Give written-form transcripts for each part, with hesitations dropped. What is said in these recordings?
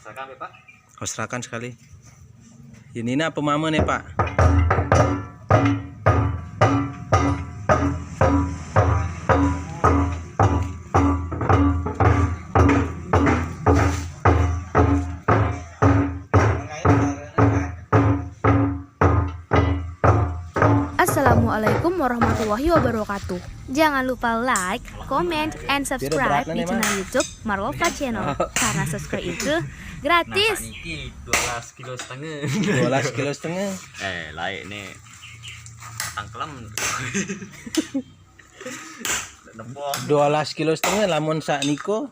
Pak. Kosrakan sekali. Ini apa mama nih Pak? Assalamualaikum warahmatullahi wabarakatuh. Jangan lupa like, comment, and subscribe di channel YouTube Marwolfa Channel. Karena subscribe itu gratis. Nah, ini 12,5 kilo. 12,5 kilo. Laik nih. Tangkelam. 12,5 kilo lamun sak niko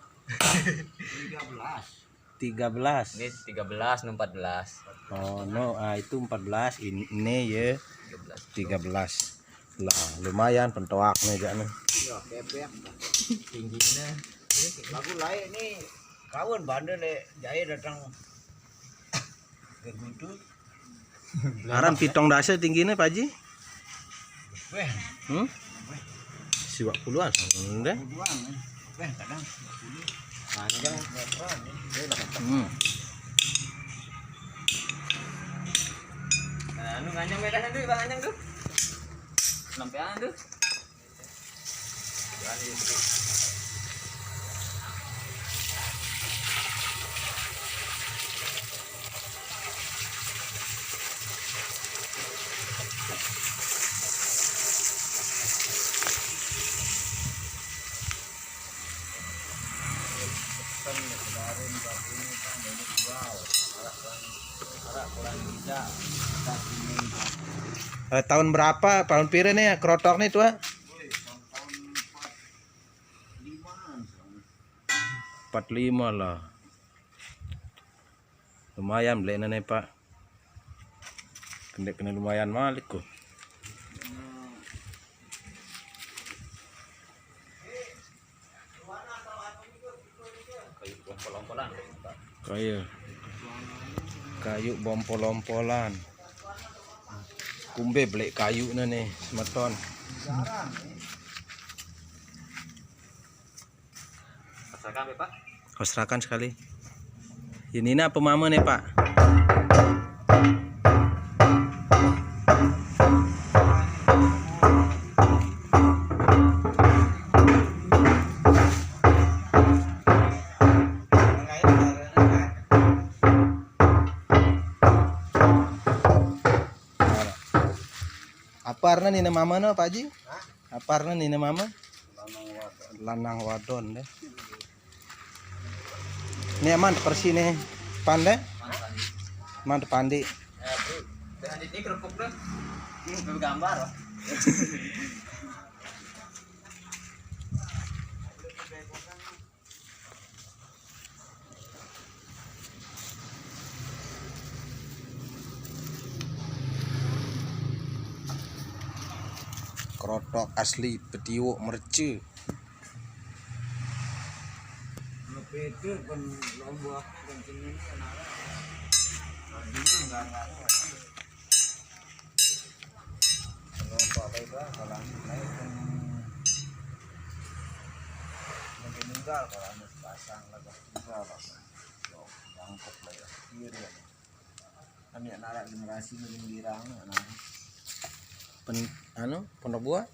13. Ini 13 14. Oh no, itu 14 ini ya 13 lah, lumayan pentoak nih jangan. Ya kepek tingginya lagu lain nih kawan bandel jaya datang ke gudu Aran pitong dasa tingginya Pak Ji. weh Siwak puluhan deh. buang weh kadang 20 panjang meteran dia udah Anu nganyang medan tuh, Bang nganyang tuh. Nampian tuh. Tahun berapa? Tahun pire nih krotok nih tua? 45 lah. Lumayan beli nih Pak. Kena lumayan malik kok. Kayu pompol-pompolan. Kayu bompol-ompolan. Kumbe beli kayu nih semeton. Pak. Kosrakan sekali. Ini apa mama nih Pak? Aparna nih mama no Pak Ji? Aparna nih mama? Lanang wadon deh. Ini aman persi nih pandai? Man pandi. Ini kerupuk tuh. Gambar. Krotok asli petiwuk merce. itu pun lombok kencing ini kenapa dulu enggak lombok apa itu kalau naik kan meninggal kalau anu pasang lagi tinggal jangkuk lah ya kiri ya kan ya narak generasi menggirang Pondok buah